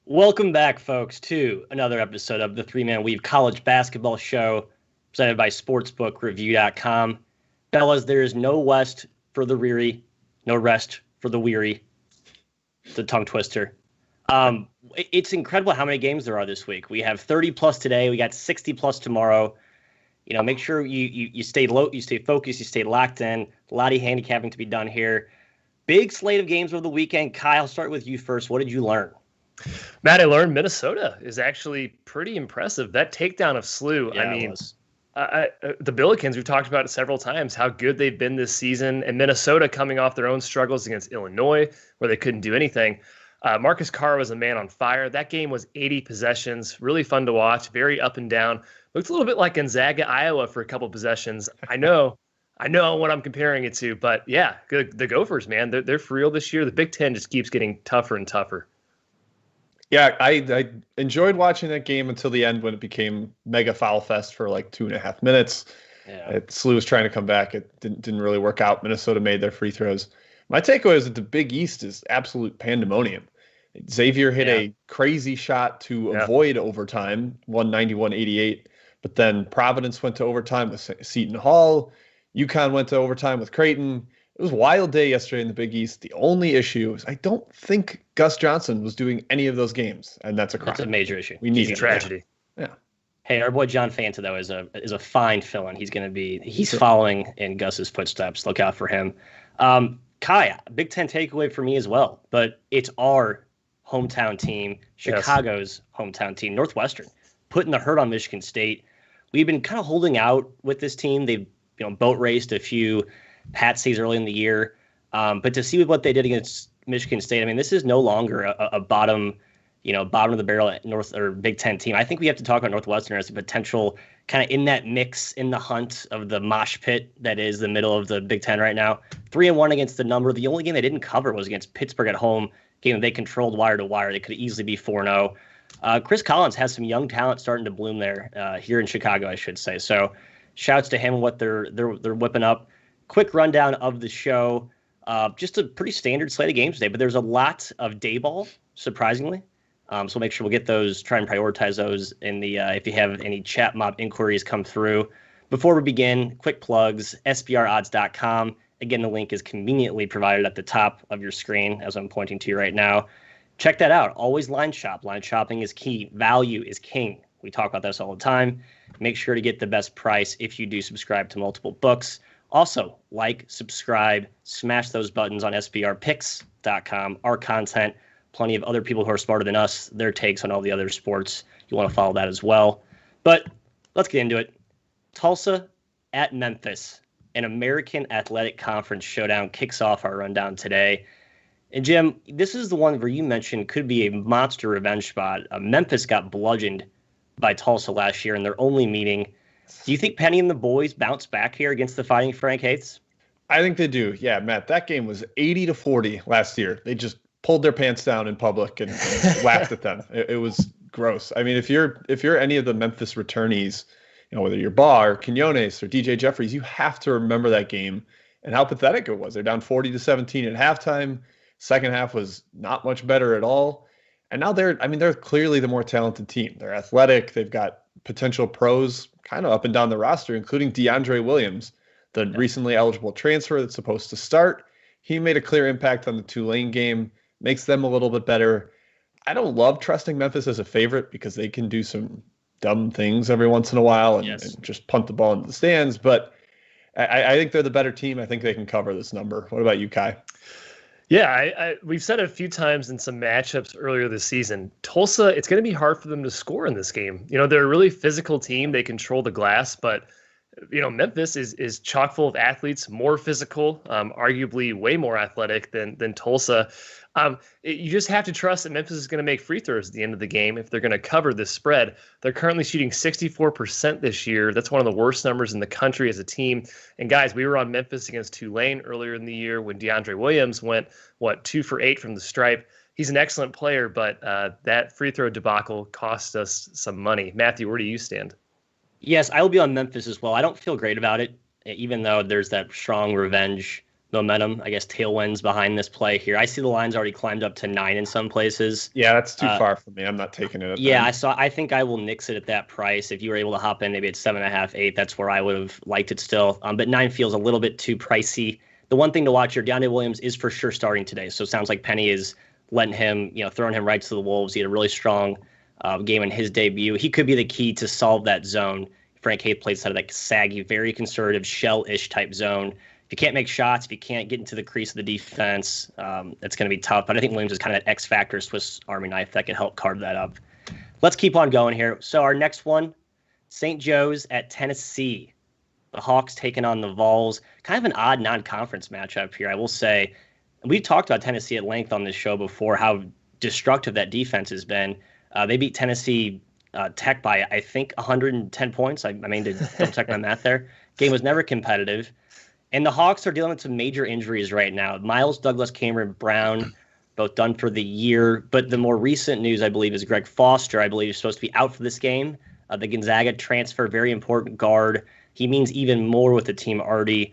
Welcome back, folks, to another episode of the Three-Man Weave College Basketball Show, presented by SportsbookReview.com. Bellas, there is no west for the weary, no rest for the weary. It's a tongue twister. It's incredible how many games there are this week. We have 30 plus today. We got 60 plus tomorrow. You know, make sure you stay low, you stay focused, you stay locked in. A lot of handicapping to be done here. Big slate of games over the weekend. Kyle, I'll start with you first. What did you learn? Matt, I learned Minnesota is actually pretty impressive. That takedown of SLU, Yeah, I mean, the Billikens, we've talked about it several times, how good they've been this season. And Minnesota coming off their own struggles against Illinois, where they couldn't do anything. Marcus Carr was a man on fire. That game was 80 possessions, really fun to watch, very up and down. Looked a little bit like Gonzaga, Iowa for a couple possessions. I know what I'm comparing it to, but yeah, the Gophers, man, they're for real this year. The Big Ten just keeps getting tougher and tougher. Yeah, I enjoyed watching that game until the end when it became mega foul fest for like 2.5 minutes. Yeah. SLU was trying to come back. It didn't really work out. Minnesota made their free throws. My takeaway is that the Big East is absolute pandemonium. Xavier hit a crazy shot to avoid overtime, 191-88. But then Providence went to overtime with Seton Hall. UConn went to overtime with Creighton. It was a wild day yesterday in the Big East. The only issue is I don't think Gus Johnson was doing any of those games, and that's a crime. That's a major issue. We need a tragedy. Yeah. Hey, our boy John Fanta, though, is a fine fill-in. He's following in Gus's footsteps. Look out for him. Ky, Big Ten takeaway for me as well, but it's our hometown team, Chicago's hometown team, Northwestern, putting the hurt on Michigan State. We've been kind of holding out with this team. They've boat raced a few patsies early in the year, but to see what they did against Michigan State, I mean, this is no longer a bottom of the barrel North or Big Ten team. I think we have to talk about Northwestern as a potential kind of in that mix, in the hunt of the mosh pit that is the middle of the Big Ten right now. 3-1 against the number. The only game they didn't cover was against Pittsburgh at home, game that they controlled wire to wire. They could easily be 4-0. Chris Collins has some young talent starting to bloom there here in Chicago, I should say. So shouts to him and what they're whipping up. Quick rundown of the show. Just a pretty standard slate of games today, but there's a lot of day ball, surprisingly. So we'll make sure we'll get those, try and prioritize those in the if you have any chat mob inquiries come through. Before we begin, quick plugs, sbrodds.com. Again, the link is conveniently provided at the top of your screen as I'm pointing to you right now. Check that out. Always line shop. Line shopping is key. Value is king. We talk about this all the time. Make sure to get the best price if you do subscribe to multiple books. Also, like, subscribe, smash those buttons on sbrpicks.com. Our content, plenty of other people who are smarter than us, their takes on all the other sports. You want to follow that as well. But let's get into it. Tulsa at Memphis, an American Athletic Conference showdown kicks off our rundown today. And Jim, this is the one where you mentioned could be a monster revenge spot. Memphis got bludgeoned by Tulsa last year in their only meeting. Do you think Penny and the boys bounce back here against the Fighting Frank Haiths? I think they do. Yeah, Matt, that game was 80-40 last year. They just pulled their pants down in public and laughed at them. It was gross. I mean, if you're any of the Memphis returnees, whether you're Baugh or Quinones or DJ Jeffries, you have to remember that game and how pathetic it was. They're down 40-17 at halftime. Second half was not much better at all. And now they're clearly the more talented team. They're athletic. They've got potential pros kind of up and down the roster, including DeAndre Williams, the recently eligible transfer that's supposed to start. He made a clear impact on the Tulane game, makes them a little bit better. I don't love trusting Memphis as a favorite because they can do some dumb things every once in a while and just punt the ball into the stands. But I think they're the better team. I think they can cover this number. What about you, Ky? Yeah, we've said it a few times in some matchups earlier this season. Tulsa, it's going to be hard for them to score in this game. They're a really physical team. They control the glass, but Memphis is chock full of athletes, more physical, arguably way more athletic than Tulsa. You just have to trust that Memphis is going to make free throws at the end of the game if they're going to cover this spread. They're currently shooting 64% this year. That's one of the worst numbers in the country as a team. And guys, we were on Memphis against Tulane earlier in the year when DeAndre Williams went, 2 for 8 from the stripe. He's an excellent player, but that free throw debacle cost us some money. Matthew, where do you stand? Yes, I will be on Memphis as well. I don't feel great about it, even though there's that strong revenge momentum, I guess, tailwinds behind this play here. I see the line's already climbed up to 9 in some places. Yeah, that's too far for me. I'm not taking it. I think I will nix it at that price. If you were able to hop in maybe at 7.5, 8, that's where I would have liked it still. But 9 feels a little bit too pricey. The one thing to watch here, DeAndre Williams is for sure starting today. So it sounds like Penny is letting him, throwing him right to the Wolves. He had a really strong game in his debut. He could be the key to solve that zone. Frank Haith plays out of that saggy, very conservative, shell-ish type zone. If you can't make shots, if you can't get into the crease of the defense, that's going to be tough. But I think Williams is kind of that X factor Swiss Army knife that can help carve that up. Let's keep on going here. So our next one, St. Joe's at Tennessee. The Hawks taking on the Vols. Kind of an odd non-conference matchup here, I will say. We've talked about Tennessee at length on this show before, how destructive that defense has been. They beat Tennessee Tech by, I think, 110 points. I mean, to double check my math there. Game was never competitive. And the Hawks are dealing with some major injuries right now. Miles Douglas, Cameron Brown, both done for the year. But the more recent news, I believe, is Greg Foster, I believe, is supposed to be out for this game. The Gonzaga transfer, very important guard. He means even more with the team already,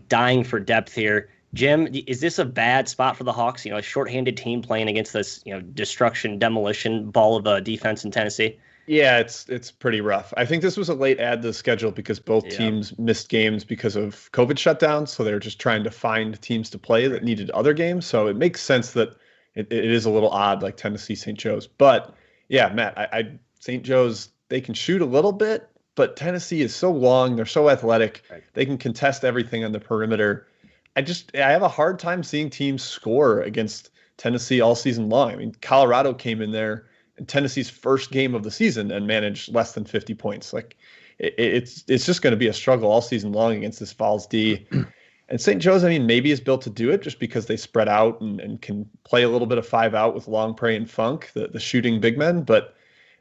dying for depth here. Jim, is this a bad spot for the Hawks? A shorthanded team playing against this, destruction, demolition ball of a defense in Tennessee? Yeah, it's pretty rough. I think this was a late add to the schedule because both teams missed games because of COVID shutdowns. So they're just trying to find teams to play that needed other games. So it makes sense that it is a little odd, like Tennessee, St. Joe's. But yeah, Matt, St. Joe's, they can shoot a little bit, but Tennessee is so long. They're so athletic. Right. They can contest everything on the perimeter. I have a hard time seeing teams score against Tennessee all season long. I mean, Colorado came in there in Tennessee's first game of the season and managed less than 50 points. Like it's just going to be a struggle all season long against this Vols D. And St. Joe's, I mean, maybe is built to do it just because they spread out and can play a little bit of 5-out with Longpre and Funk, the shooting big men. But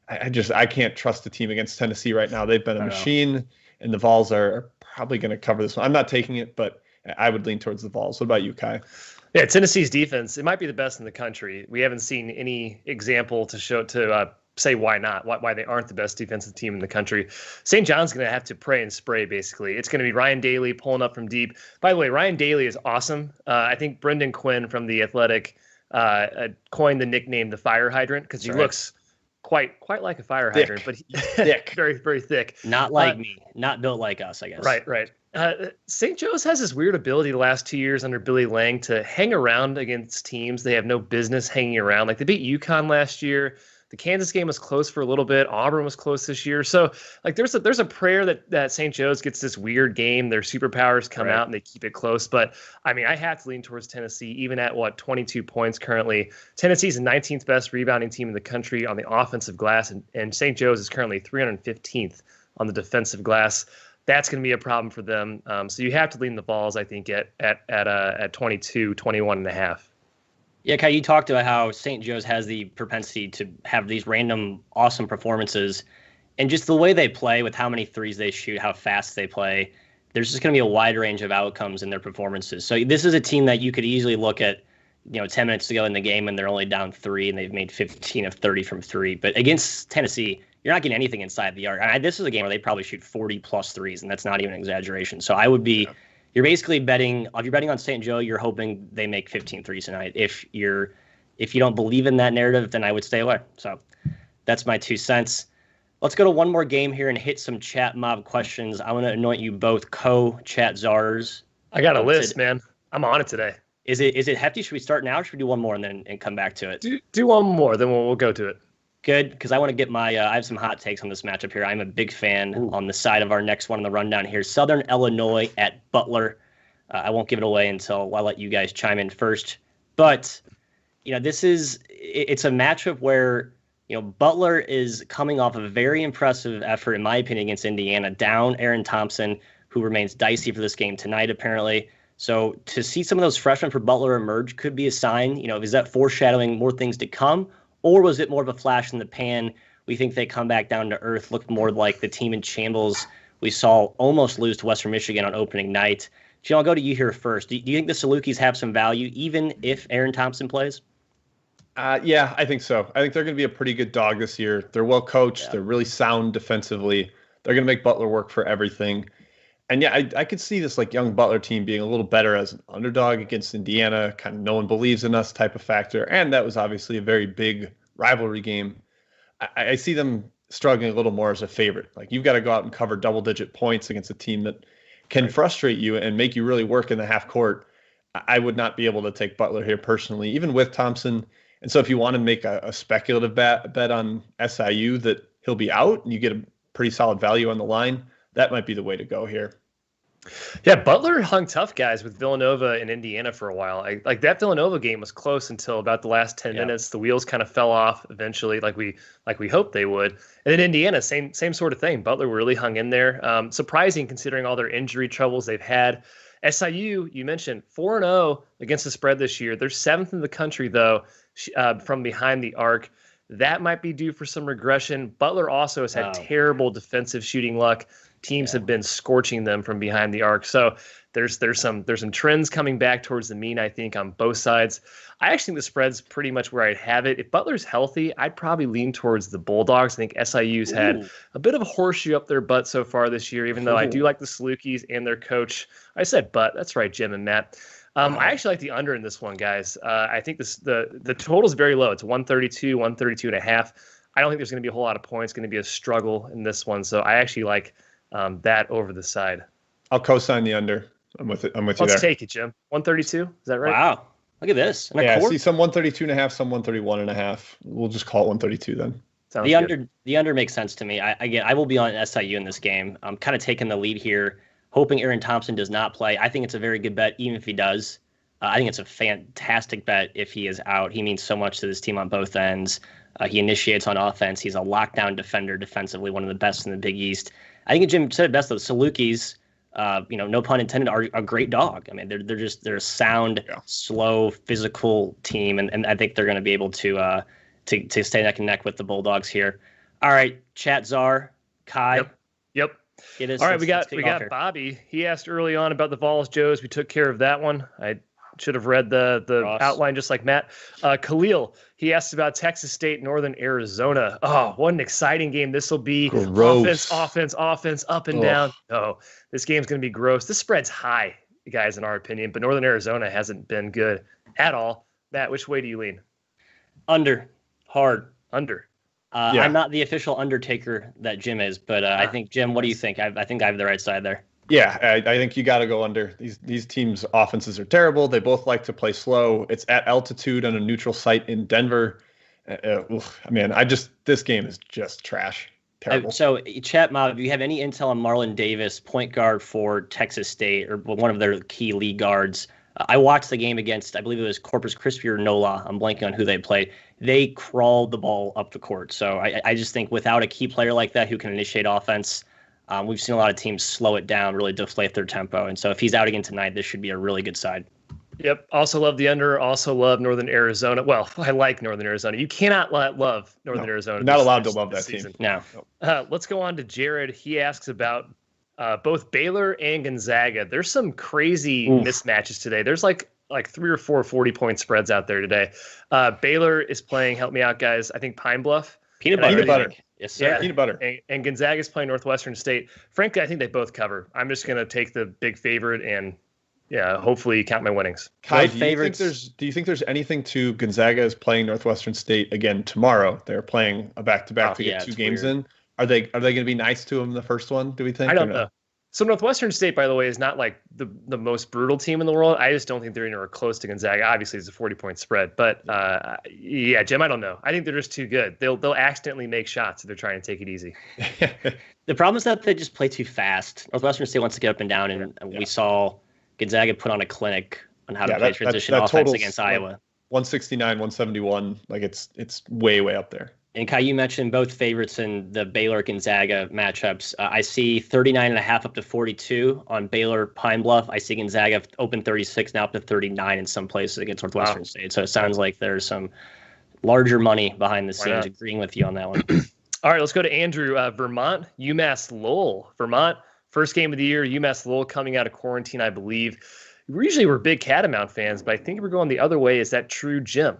I can't trust the team against Tennessee right now. They've been a machine, and the Vols are probably going to cover this one. I'm not taking it, but I would lean towards the Vols. What about you, Ky? Yeah, Tennessee's defense, it might be the best in the country. We haven't seen any example to say why not, why they aren't the best defensive team in the country. St. John's going to have to pray and spray, basically. It's going to be Ryan Daly pulling up from deep. By the way, Ryan Daly is awesome. I think Brendan Quinn from The Athletic coined the nickname the fire hydrant because he looks quite like a fire hydrant, but thick, very, very thick. Not like me, not built like us, I guess. Right. St. Joe's has this weird ability the last 2 years under Billy Lang to hang around against teams they have no business hanging around. Like they beat UConn last year. The Kansas game was close for a little bit. Auburn was close this year. So like there's a prayer that St. Joe's gets this weird game. Their superpowers come out and they keep it close. But I mean, I have to lean towards Tennessee, even at 22 points currently. Tennessee's the 19th best rebounding team in the country on the offensive glass, and St. Joe's is currently 315th on the defensive glass. That's going to be a problem for them. So you have to lean the Vols, I think, at 22, 21.5. Yeah, Ky, you talked about how St. Joe's has the propensity to have these random awesome performances. And just the way they play with how many threes they shoot, how fast they play, there's just going to be a wide range of outcomes in their performances. So this is a team that you could easily look at, 10 minutes to go in the game and they're only down 3 and they've made 15 of 30 from 3. But against Tennessee, you're not getting anything inside the arc. This is a game where they probably shoot 40+ threes, and that's not even an exaggeration. So I would be, you're basically betting, if you're betting on St. Joe, you're hoping they make 15 threes tonight. If you don't believe in that narrative, then I would stay away. So that's my 2 cents. Let's go to one more game here and hit some chat mob questions. I want to anoint you both co-chat czars. I got a list, man. I'm on it today. Is it hefty? Should we start now, or should we do one more and come back to it? Do one more, then we'll go to it. Good, because I want to get I have some hot takes on this matchup here. I'm a big fan on the side of our next one on the rundown here. Southern Illinois at Butler. I won't give it away until I let you guys chime in first. But, it's a matchup where, Butler is coming off a very impressive effort, in my opinion, against Indiana, down Aaron Thompson, who remains dicey for this game tonight, apparently. So to see some of those freshmen for Butler emerge could be a sign. Is that foreshadowing more things to come? Or was it more of a flash in the pan? We think they come back down to earth, look more like the team in shambles we saw almost lose to Western Michigan on opening night. Jill, I'll go to you here first. Do you think the Salukis have some value, even if Aaron Thompson plays? Yeah, I think so. I think they're going to be a pretty good dog this year. They're well coached. Yeah. They're really sound defensively. They're going to make Butler work for everything. And yeah, I could see this like young Butler team being a little better as an underdog against Indiana, kind of no one believes in us type of factor. And that was obviously a very big rivalry game. I see them struggling a little more as a favorite. Like you've got to go out and cover double-digit points against a team that can frustrate you and make you really work in the half court. I would not be able to take Butler here personally, even with Thompson. And so if you want to make a speculative bet on SIU that he'll be out and you get a pretty solid value on the line, that might be the way to go here. Yeah, Butler hung tough, guys, with Villanova and Indiana for a while. Like that Villanova game was close until about the last 10 minutes. The wheels kind of fell off eventually, like we hoped they would. And then Indiana, same sort of thing. Butler really hung in there. Surprising considering all their injury troubles they've had. SIU, you mentioned 4-0 against the spread this year. They're 7th in the country, though, from behind the arc. That might be due for some regression. Butler also has had terrible defensive shooting luck. Teams have been scorching them from behind the arc. So there's some trends coming back towards the mean, I think, on both sides. I actually think the spread's pretty much where I'd have it. If Butler's healthy, I'd probably lean towards the Bulldogs. I think SIU's had a bit of a horseshoe up their butt so far this year, even though I do like the Salukis and their coach. I said butt. That's right, Jim and Matt. I actually like the under in this one, guys. I think the total is very low. It's 132, 132.5. I don't think there's going to be a whole lot of points. It's going to be a struggle in this one. So I actually like that over the side. I'll co-sign the under. I'm with you there. Let's take it, Jim. 132. Is that right? Wow. Look at this. I see some 132.5, some 131.5. We'll just call it 132 then. Sounds good. The under makes sense to me. I will be on SIU in this game. I'm kind of taking the lead here, hoping Aaron Thompson does not play. I think it's a very good bet, even if he does. I think it's a fantastic bet if he is out. He means so much to this team on both ends. He initiates on offense. He's a lockdown defender defensively, one of the best in the Big East. I think Jim said it best, though. Salukis, no pun intended, are a great dog. I mean, they're a sound, slow, physical team, and I think they're going to be able to stay neck and neck with the Bulldogs here. All right, Chat Czar, Ky. Yep. It is. All right, we got Bobby. He asked early on about the Vols Joes. We took care of that one. I should have read the outline just like Matt. Khalil, he asked about Texas State, Northern Arizona. Oh, what an exciting game this will be. Gross. Offense, up and down. Oh, this game's going to be gross. This spread's high, guys, in our opinion, but Northern Arizona hasn't been good at all. Matt, which way do you lean? Under. Hard. Under. I'm not the official Undertaker that Jim is, but I think, Jim, what do you think? I think I have the right side there. Yeah, I think you got to go under. These teams' offenses are terrible. They both like to play slow. It's at altitude on a neutral site in Denver. This game is just trash. Terrible. So, Chat Mob, do you have any intel on Marlon Davis, point guard for Texas State, or one of their key league guards? I watched the game against, I believe it was Corpus Christi or NOLA. I'm blanking on who they played. They crawled the ball up the court. So I just think without a key player like that who can initiate offense, we've seen a lot of teams slow it down, really deflate their tempo. And so if he's out again tonight, this should be a really good side. Yep. Also love the under. Also love Northern Arizona. Well, I like Northern Arizona. You cannot love Northern Arizona. You're not allowed to love that season. team. No. Let's go on to Jared. He asks about both Baylor and Gonzaga. There's some crazy mismatches today. There's like 3 or 4 40-point spreads out there today. Baylor is playing, help me out, guys, I think Pine Bluff. Peanut butter. Yes, sir. Yeah, peanut butter. And Gonzaga is playing Northwestern State. Frankly, I think they both cover. I'm just going to take the big favorite and, hopefully count my winnings. Ky, do you think there's anything to Gonzaga is playing Northwestern State again tomorrow? They're playing a back-to-back to get 2 games weird. In. Are they going to be nice to him the first one, do we think? I don't know. So Northwestern State, by the way, is not like the most brutal team in the world. I just don't think they're anywhere close to Gonzaga. Obviously, it's a 40-point spread. But, Jim, I don't know. I think they're just too good. They'll accidentally make shots if they're trying to take it easy. The problem is that they just play too fast. Northwestern State wants to get up and down, and we saw Gonzaga put on a clinic on how to play transition offense against Iowa. 169, 171. Like, it's way, way up there. And Ky, you mentioned both favorites in the Baylor-Gonzaga matchups. I see 39.5 up to 42 on Baylor Pine Bluff. I see Gonzaga open 36 now up to 39 in some places against Northwestern State. So it sounds like there's some larger money behind the scenes. Agreeing with you on that one. All right, let's go to Andrew. Vermont, UMass Lowell. Vermont, first game of the year. UMass Lowell coming out of quarantine, I believe. We're big Catamount fans, but I think we're going the other way. Is that true, Jim?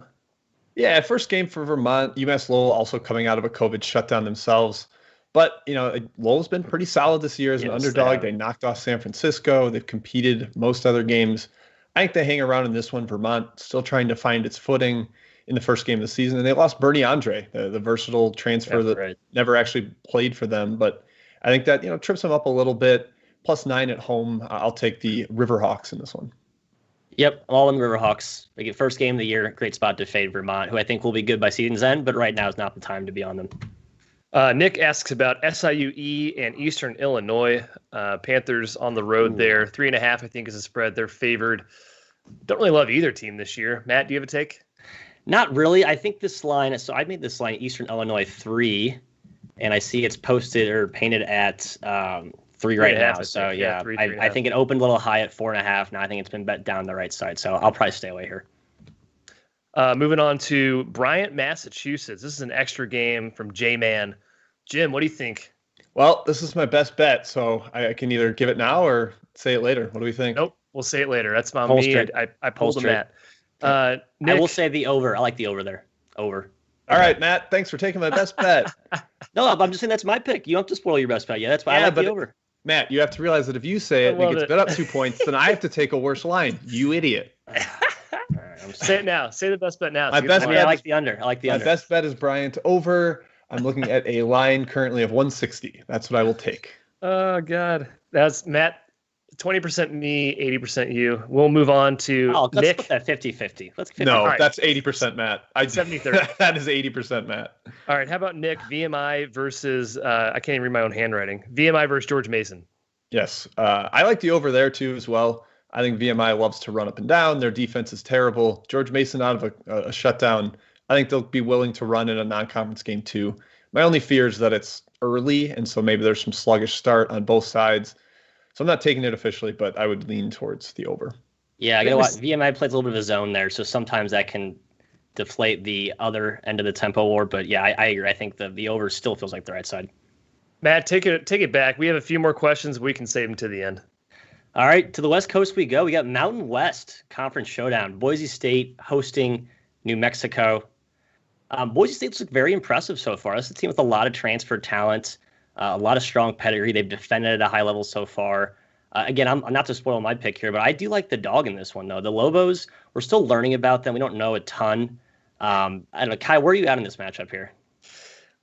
Yeah, first game for Vermont. UMass Lowell also coming out of a COVID shutdown themselves. But, Lowell's been pretty solid this year as an underdog. They knocked off San Francisco. They've competed most other games. I think they hang around in this one. Vermont still trying to find its footing in the first game of the season. And they lost Bernie Andre, the versatile transfer never actually played for them. But I think that, trips them up a little bit. +9 at home. I'll take the Riverhawks in this one. Yep, all in the Riverhawks. They get first game of the year. Great spot to fade Vermont, who I think will be good by season's end, but right now is not the time to be on them. Nick asks about SIUE and Eastern Illinois. Panthers on the road there. 3.5, I think, is a spread. They're favored. Don't really love either team this year. Matt, do you have a take? Not really. I think this line, so I made this line Eastern Illinois 3, and I see it's posted or painted at 3 right now. So, yeah, 3, I think it opened a little high at 4.5. Now I think it's been bet down the right side. So I'll probably stay away here. Moving on to Bryant, Massachusetts. This is an extra game from J-Man. Jim, what do you think? Well, this is my best bet, so I can either give it now or say it later. What do we think? Nope, we'll say it later. That's on me. I pulled the Matt. Nick, I will say the over. I like the over there. Over. All right, Matt. Thanks for taking my best bet. No, I'm just saying that's my pick. You don't have to spoil your best bet. Yeah, that's why I like the over. Matt, you have to realize that if you say it and it gets bet up 2 points, then I have to take a worse line. You idiot. Say it now. Say the best bet now. I like the under. My best bet is Bryant over. I'm looking at a line currently of 160. That's what I will take. Oh, God. That's Matt. 20% me, 80% you. We'll move on to Nick. Let's put that 50-50. That's 80% Matt. 70-30. That is 80% Matt. All right. How about Nick? VMI versus, I can't even read my own handwriting. VMI versus George Mason. Yes. I like the over there, too, as well. I think VMI loves to run up and down. Their defense is terrible. George Mason out of a shutdown. I think they'll be willing to run in a non-conference game, too. My only fear is that it's early, and so maybe there's some sluggish start on both sides. So I'm not taking it officially, but I would lean towards the over. Yeah, you know what? VMI plays a little bit of a zone there, so sometimes that can deflate the other end of the tempo war. But yeah, I agree. I think the over still feels like the right side. Matt, take it back. We have a few more questions. We can save them to the end. All right, to the West Coast we go. We got Mountain West Conference Showdown. Boise State hosting New Mexico. Boise State's looked very impressive so far. This is a team with a lot of transfer talent, a lot of strong pedigree. They've defended at a high level so far. Again, I'm not to spoil my pick here, but I do like the dog in this one, though. The Lobos, we're still learning about them. We don't know a ton. I don't know, Ky, where are you at in this matchup here?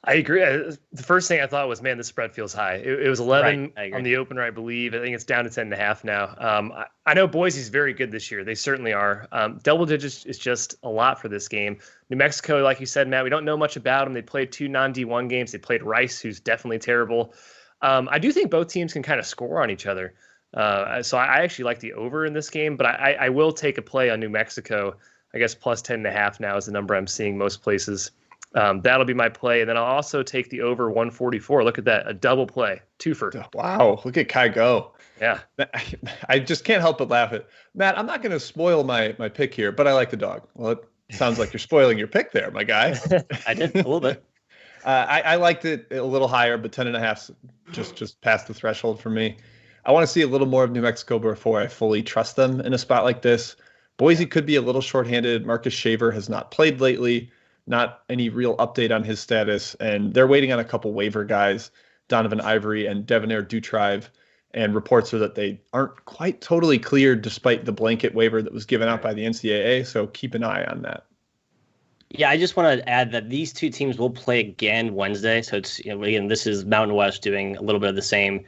I agree. The first thing I thought was, man, this spread feels high. It was 11 on the opener, I believe. I think it's down to 10.5 now. I know Boise's very good this year. They certainly are. Double digits is just a lot for this game. New Mexico, like you said, Matt, we don't know much about them. They played 2 non-D1 games. They played Rice, who's definitely terrible. I do think both teams can kind of score on each other. So I actually like the over in this game, but I will take a play on New Mexico. I guess plus 10.5 now is the number I'm seeing most places. That'll be my play. And then I'll also take the over 144. Look at that. A double play. 2 for. Wow. Look at Ky go. Yeah. I just can't help but laugh at Matt. I'm not going to spoil my pick here, but I like the dog. Well, it sounds like you're spoiling your pick there, my guy. I did a little bit. I liked it a little higher, but 10.5 just past the threshold for me. I want to see a little more of New Mexico before I fully trust them in a spot like this. Boise could be a little shorthanded. Marcus Shaver has not played lately. Not any real update on his status, and they're waiting on a couple waiver guys, Donovan Ivory and Devonair Dutrive, and reports are that they aren't quite totally cleared despite the blanket waiver that was given out by the NCAA, so keep an eye on that. Yeah, I just want to add that these two teams will play again Wednesday, so it's again, this is Mountain West doing a little bit of the same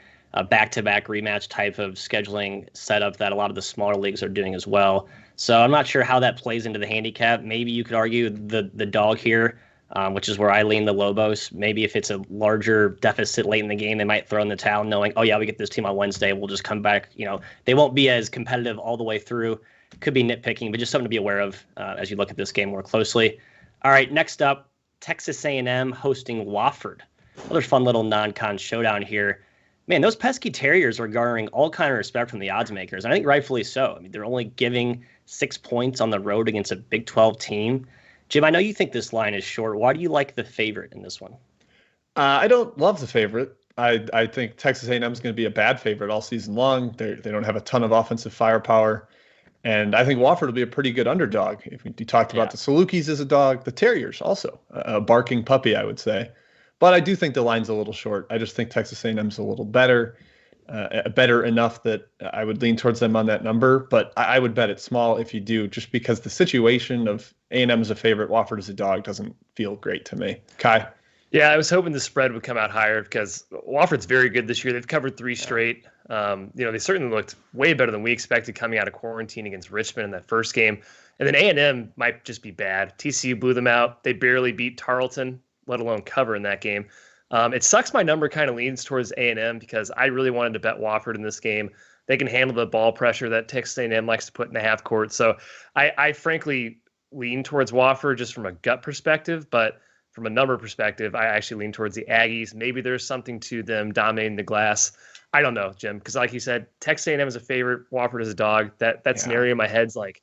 back-to-back rematch type of scheduling setup that a lot of the smaller leagues are doing as well. So I'm not sure how that plays into the handicap. Maybe you could argue the dog here, which is where I lean the Lobos. Maybe if it's a larger deficit late in the game, they might throw in the towel knowing, oh, yeah, we get this team on Wednesday. We'll just come back. They won't be as competitive all the way through. Could be nitpicking, but just something to be aware of as you look at this game more closely. All right, next up, Texas A&M hosting Wofford. Another fun little non-con showdown here. Man, those pesky Terriers are garnering all kind of respect from the odds makers. And I think rightfully so. I mean, they're only giving 6 points on the road against a Big 12 team. Jim, I know you think this line is short. Why do you like the favorite in this one? I don't love the favorite. I think Texas A&M is going to be a bad favorite all season long. They don't have a ton of offensive firepower. And I think Wofford will be a pretty good underdog. If you talked about the Salukis as a dog, the Terriers also, a barking puppy, I would say. But I do think the line's a little short. I just think Texas A&M's a little better. Better enough that I would lean towards them on that number, but I would bet it small if you do, just because the situation of A&M as a favorite, Wofford as a dog doesn't feel great to me. Ky? Yeah, I was hoping the spread would come out higher because Wofford's very good this year. They've covered 3 straight. They certainly looked way better than we expected coming out of quarantine against Richmond in that first game. And then A&M might just be bad. TCU blew them out. They barely beat Tarleton, let alone cover in that game. It sucks my number kind of leans towards A&M because I really wanted to bet Wofford in this game. They can handle the ball pressure that Texas A&M likes to put in the half court. So I frankly lean towards Wofford just from a gut perspective, but from a number perspective, I actually lean towards the Aggies. Maybe there's something to them dominating the glass. I don't know, Jim, because like you said, Texas A&M is a favorite, Wofford is a dog. That scenario in my head's like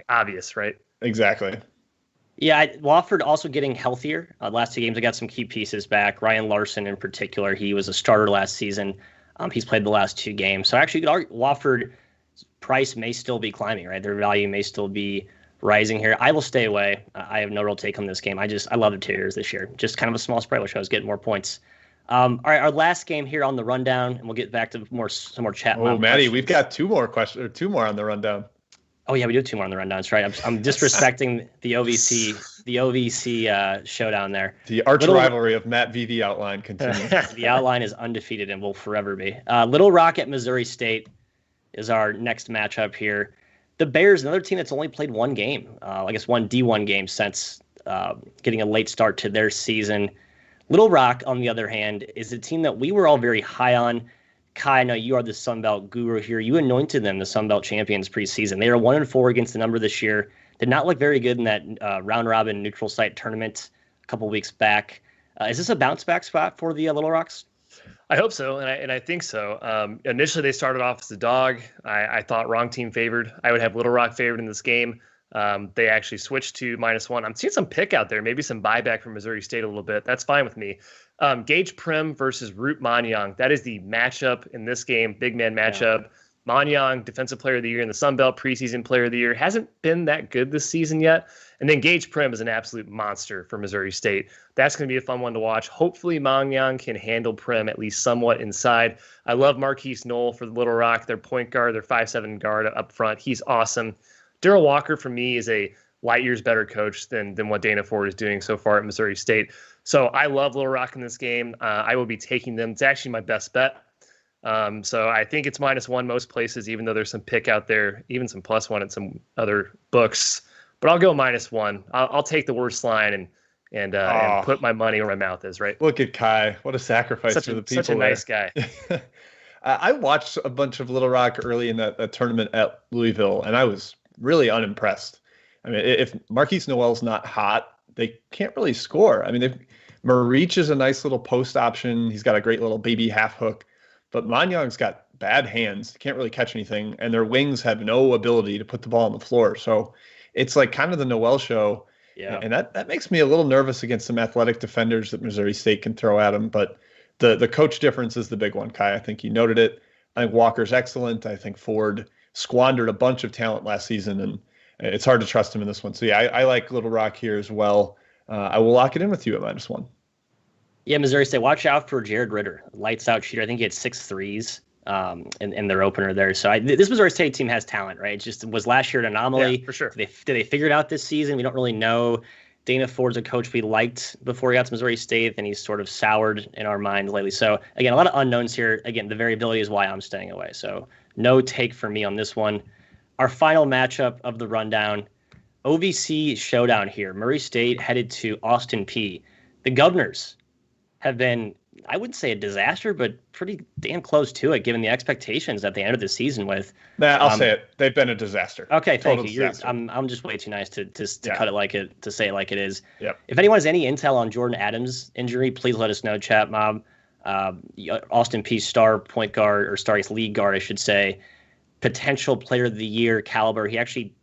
obvious, right? Exactly. Yeah, Wofford also getting healthier. Last 2 games, I got some key pieces back. Ryan Larson in particular, he was a starter last season. He's played the last 2 games. So actually, Wofford's price may still be climbing, right? Their value may still be rising here. I will stay away. I have no real take on this game. I love the Terriers this year. Just kind of a small spread, which I was getting more points. All right, our last game here on the rundown, and we'll get back to some more chat. Oh, Maddie, we've got 2 more questions, or 2 more on the rundown. Oh yeah, we do have 2 more on the rundown. That's right. I'm disrespecting the OVC showdown there. The arch rivalry of Matt VV outline continues. The outline is undefeated and will forever be. Little Rock at Missouri State is our next matchup here. The Bears, another team that's only played 1 game, I guess 1 D1 game since getting a late start to their season. Little Rock, on the other hand, is a team that we were all very high on. Ky, I know you are the Sun Belt guru here. You anointed them the Sun Belt champions preseason. They are 1-4 against the number this year. Did not look very good in that round robin neutral site tournament a couple weeks back. Is this a bounce back spot for the Little Rocks? I hope so, and I think so. Initially, they started off as a dog. I thought wrong team favored. I would have Little Rock favored in this game. They actually switched to -1. I'm seeing some pick out there, maybe some buyback from Missouri State a little bit. That's fine with me. Gage Prim versus Root Manyang. That is the matchup in this game, big man matchup. Yeah. Manyang, Defensive Player of the Year in the Sun Belt, preseason Player of the Year. Hasn't been that good this season yet. And then Gage Prim is an absolute monster for Missouri State. That's going to be a fun one to watch. Hopefully Manyang can handle Prim at least somewhat inside. I love Marquise Knoll for the Little Rock, their point guard, their 5'7" guard up front. He's awesome. Darrell Walker, for me, is a light years better coach than what Dana Ford is doing so far at Missouri State. So I love Little Rock in this game. I will be taking them. It's actually my best bet. So I think it's -1 most places, even though there's some pick out there, even some +1 at some other books. But I'll go -1. I'll take the worst line and put my money where my mouth is, right? Look at Ky. What a sacrifice for the people. Such a nice guy. I watched a bunch of Little Rock early in that tournament at Louisville, and I was really unimpressed. I mean, if Marquise Noel's not hot, they can't really score. I mean, Marich is a nice little post option. He's got a great little baby half hook. But Manyang's got bad hands, can't really catch anything, and their wings have no ability to put the ball on the floor. So it's like kind of the Noel show. Yeah. And that makes me a little nervous against some athletic defenders that Missouri State can throw at them. But the coach difference is the big one, Ky. I think you noted it. I think Walker's excellent. I think Ford squandered a bunch of talent last season, and it's hard to trust him in this one. So, yeah, I like Little Rock here as well. I will lock it in with you at -1. Yeah, Missouri State, watch out for Jared Ritter, lights out shooter. I think he had 6 threes in their opener there. So this Missouri State team has talent, right? It just was last year an anomaly. Yeah, for sure. Did they figure it out this season? We don't really know. Dana Ford's a coach we liked before he got to Missouri State, and he's sort of soured in our minds lately. So, again, a lot of unknowns here. Again, the variability is why I'm staying away. So no take for me on this one. Our final matchup of the rundown, OVC showdown here. Murray State headed to Austin Peay. The Governors have been, I wouldn't say a disaster, but pretty damn close to it, given the expectations that they entered the season with. I'll say it. They've been a disaster. Okay, thank you. I'm just way too nice to cut it like it, to say it like it is. Yep. If anyone has any intel on Jordan Adams' injury, please let us know, chat mob. Austin Peay star point guard, or star league guard, I should say, potential player of the year caliber. He actually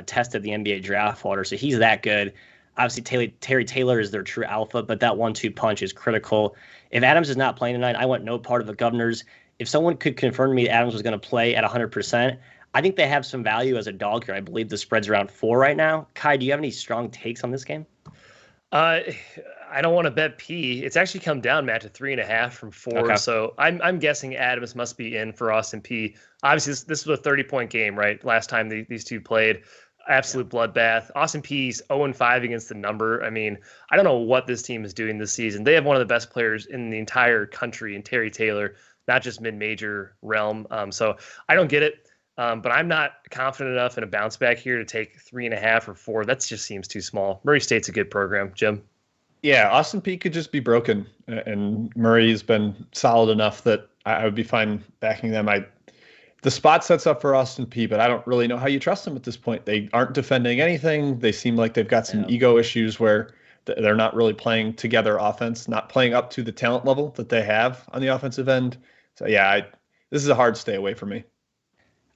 tested the NBA draft order, so he's that good. Obviously, Terry Taylor is their true alpha, but that 1-2 punch is critical. If Adams is not playing tonight, I want no part of the Governors. If someone could confirm to me Adams was going to play at 100%, I think they have some value as a dog here. I believe the spread's around 4 right now. Ky, do you have any strong takes on this game? I don't want to bet Peay. It's actually come down, Matt, to 3.5 from 4. Okay. So I'm guessing Adams must be in for Austin Peay. Obviously, this was a 30-point game, right? Last time these two played. Absolute bloodbath. Austin Peay's 0-5 against the number. I mean, I don't know what this team is doing this season. They have one of the best players in the entire country in Terry Taylor, not just mid-major realm. So I don't get it. But I'm not confident enough in a bounce back here to take 3.5 or 4. That just seems too small. Murray State's a good program, Jim. Yeah, Austin Peay could just be broken, and Murray's been solid enough that I would be fine backing them. The spot sets up for Austin Peay, but I don't really know how you trust them at this point. They aren't defending anything. They seem like they've got some ego issues where they're not really playing together offense, not playing up to the talent level that they have on the offensive end. So yeah, this is a hard stay away for me.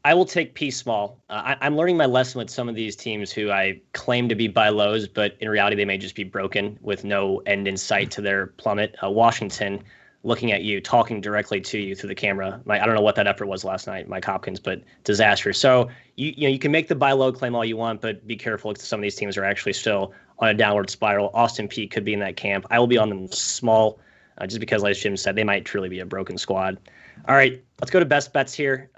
I will take Peay small. I'm learning my lesson with some of these teams who I claim to be buy lows, but in reality, they may just be broken with no end in sight to their plummet. Washington, looking at you, talking directly to you through the camera. I don't know what that effort was last night, Mike Hopkins, but disastrous. So you can make the buy low claim all you want, but be careful because some of these teams are actually still on a downward spiral. Austin Peay could be in that camp. I will be on them small, just because, like Jim said, they might truly be a broken squad. All right, let's go to best bets here.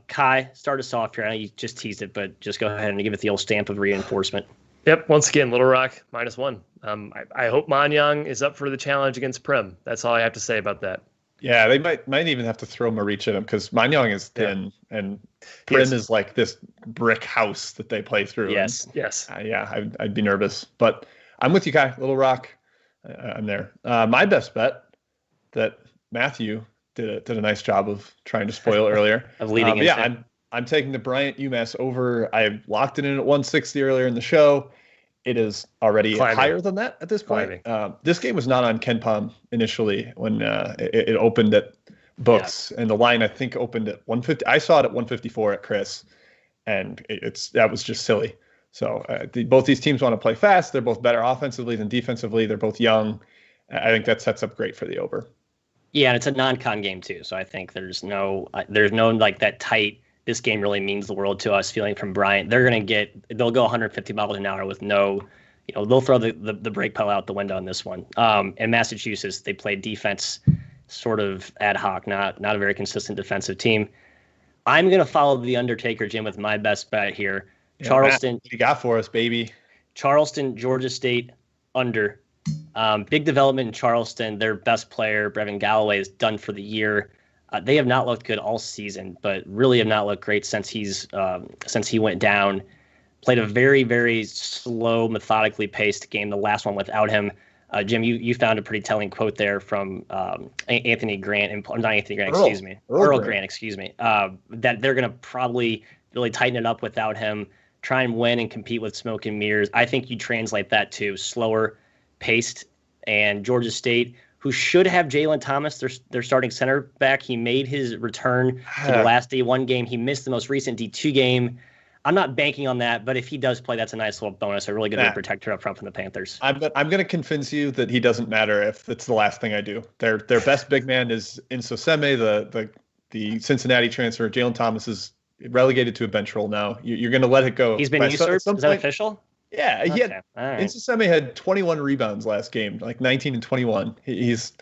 Ky, start us off here. I know you just teased it, but just go ahead and give it the old stamp of reinforcement. Yep. Once again, Little Rock -1. I hope Manyang is up for the challenge against Prim. That's all I have to say about that. Yeah, they might even have to throw Marich at him because Manyang is thin and Prim is like this brick house that they play through. Yes. I'd be nervous, but I'm with you, Ky. Little Rock, I'm there. My best bet that Matthew did a nice job of trying to spoil earlier. Of leading into. Yeah, I'm taking the Bryant UMass over. I locked it in at 160 earlier in the show. It is already higher than that at this point. This game was not on KenPom initially when it opened at books, and the line I think opened at 150. I saw it at 154 at Chris, and that was just silly. So both these teams want to play fast. They're both better offensively than defensively. They're both young. I think that sets up great for the over. Yeah, and it's a non-con game too, so I think there's no like that tight. This game really means the world to us feeling from Bryant. They'll go 150 miles an hour with no, they'll throw the brake pedal out the window on this one. In Massachusetts, they played defense sort of ad hoc, not a very consistent defensive team. I'm going to follow the Undertaker, Jim, with my best bet here. Yeah, Charleston. Matt, what you got for us, baby? Charleston, Georgia State, under. Big development in Charleston. Their best player, Brevin Galloway, is done for the year. They have not looked good all season, but really have not looked great since he went down. Played a very, very slow, methodically paced game, the last one without him. Jim, you found a pretty telling quote there from Anthony Grant, not Anthony Grant, excuse me, Earl Grant, excuse me, that they're going to probably really tighten it up without him, try and win and compete with smoke and mirrors. I think you translate that to slower paced, and Georgia State, who should have Jalen Thomas, their starting center back. He made his return to the last D1 game. He missed the most recent D2 game. I'm not banking on that, but if he does play, that's a nice little bonus. A really good protector up front from the Panthers. I'm going to convince you that he doesn't matter if it's the last thing I do. Their best big man is Insoseme, the Cincinnati transfer. Jalen Thomas is relegated to a bench role now. You're going to let it go. He's been usurped? Is that official? Yeah, okay. Insoseme had 21 rebounds last game, like 19 and 21. He's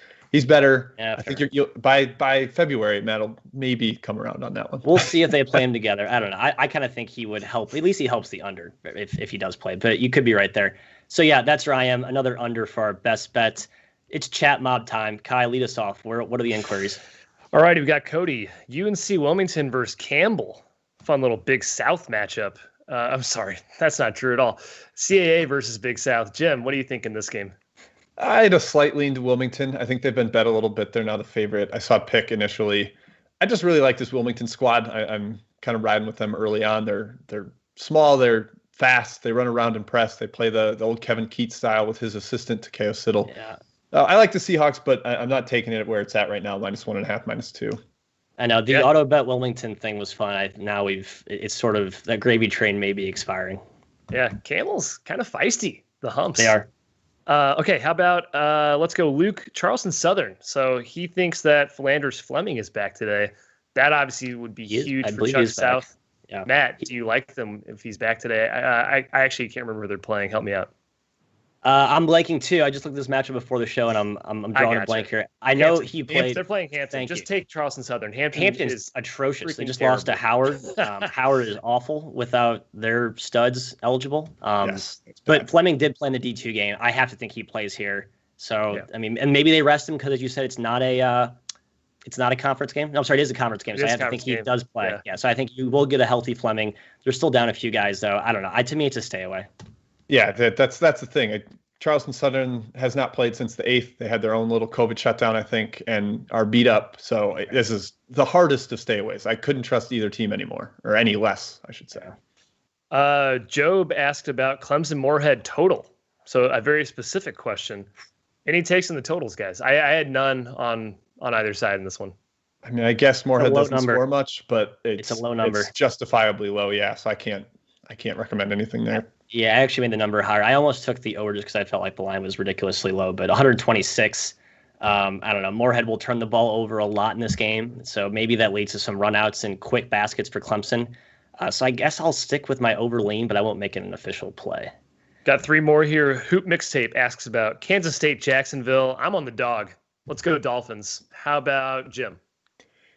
better. Yeah, I think you'll by February, Matt will maybe come around on that one. We'll see if they play him together. I don't know. I kind of think he would help. At least he helps the under if he does play. But you could be right there. So yeah, that's where I am. Another under for our best bet. It's chat mob time. Ky, lead us off. What are the inquiries? All right, we got Cody. UNC Wilmington versus Campbell. Fun little Big South matchup. I'm sorry, that's not true at all. CAA versus Big South. Jim, what do you think in this game? I had a slight lean to Wilmington. I think they've been bet a little bit. They're now the favorite. I saw pick initially. I just really like this Wilmington squad. I'm kind of riding with them early on. They're small. They're fast. They run around and press. They play the old Kevin Keats style with his assistant Takeo Siddle. Yeah. I like the Seahawks, but I'm not taking it where it's at right now. -1.5, -2. I know the auto bet Wilmington thing was fun. It's sort of that gravy train may be expiring. Yeah, Campbell's kind of feisty. The humps. They are. Okay, how about let's go Luke, Charleston Southern. So he thinks that Philanders Fleming is back today. That obviously would be huge for Chuck South. Yeah. Matt, do you like them if he's back today? I actually can't remember who they're playing. Help me out. I'm blanking too. I just looked at this matchup before the show, and I'm drawing a blank here. I know he played. They're playing Hampton. Just take Charleston Southern. Hampton's is atrocious. They just terrible. lost to Howard. Howard is awful without their studs eligible. Yes, but Fleming did play in the D2 game. I have to think he plays here. So I mean, and maybe they rest him because, as you said, it's not a conference game. No, I'm sorry, it is a conference game. So I have to think he does play. Yeah. So I think you will get a healthy Fleming. They're still down a few guys though. I don't know. To me, it's a stay away. Yeah, that's the thing. Charleston Southern has not played since the 8th. They had their own little COVID shutdown, I think, and are beat up. So this is the hardest of stayaways. I couldn't trust either team anymore, or any less, I should say. Job asked about Clemson Moorhead total. So a very specific question. Any takes in the totals, guys? I had none on either side in this one. I mean, I guess Moorhead doesn't score much, but it's a low number. It's justifiably low, yeah. So I can't recommend anything there. Yeah, I actually made the number higher. I almost took the over just because I felt like the line was ridiculously low, but 126. I don't know. Moorhead will turn the ball over a lot in this game, so maybe that leads to some runouts and quick baskets for Clemson. So I guess I'll stick with my over lean, but I won't make it an official play. Got 3 more here. Hoop Mixtape asks about Kansas State, Jacksonville. I'm on the dog. Let's go Dolphins. How about Jim?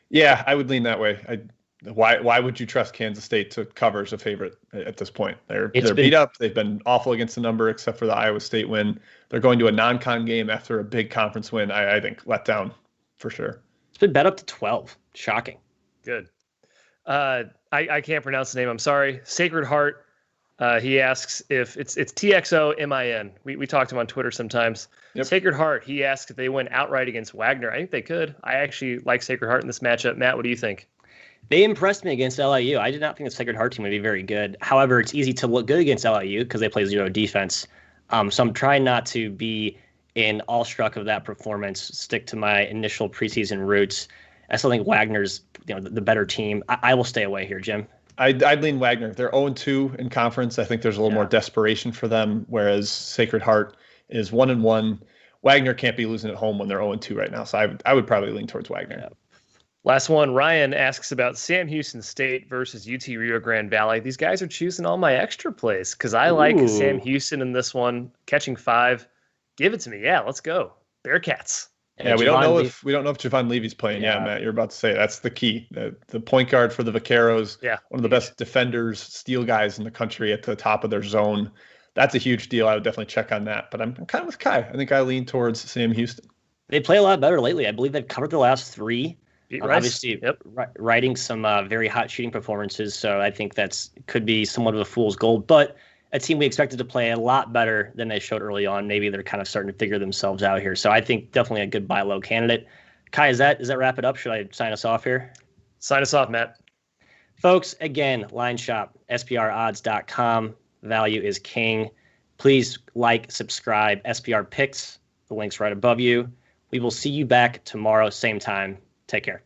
Yeah, I would lean that way. Why would you trust Kansas State to cover as a favorite at this point? They're beat up. They've been awful against the number, except for the Iowa State win. They're going to a non-con game after a big conference win. I think let down for sure. It's been bet up to 12. Shocking. Good. I can't pronounce the name. I'm sorry. Sacred Heart. He asks if it's TXOMIN. We talked to him on Twitter sometimes. Yep. Sacred Heart. He asks if they win outright against Wagner. I think they could. I actually like Sacred Heart in this matchup. Matt, what do you think? They impressed me against LIU. I did not think the Sacred Heart team would be very good. However, it's easy to look good against LIU because they play zero defense. So I'm trying not to be in awestruck of that performance, stick to my initial preseason roots. I still think Wagner's the better team. I will stay away here, Jim. I'd lean Wagner. They're 0-2 in conference. I think there's a little more desperation for them, whereas Sacred Heart is 1-1. Wagner can't be losing at home when they're 0-2 right now. So I would probably lean towards Wagner. Yeah. Last one, Ryan asks about Sam Houston State versus UT Rio Grande Valley. These guys are choosing all my extra plays because I like Sam Houston in this one, catching 5. Give it to me. Yeah, let's go. Bearcats. Yeah, we don't know if Javon Levy's playing. Yeah, Matt, you're about to say that's the key. The point guard for the Vaqueros, one of the best defenders, steal guys in the country at the top of their zone. That's a huge deal. I would definitely check on that. But I'm kind of with Ky. I think I lean towards Sam Houston. They play a lot better lately. I believe they've covered the last 3. Obviously, riding some very hot shooting performances. So I think could be somewhat of a fool's gold. But a team we expected to play a lot better than they showed early on. Maybe they're kind of starting to figure themselves out here. So I think definitely a good buy low candidate. Ky, does that wrap it up? Should I sign us off here? Sign us off, Matt. Folks, again, line shop, SPRodds.com. Value is king. Please like, subscribe, SPR Picks. The link's right above you. We will see you back tomorrow, same time. Take care.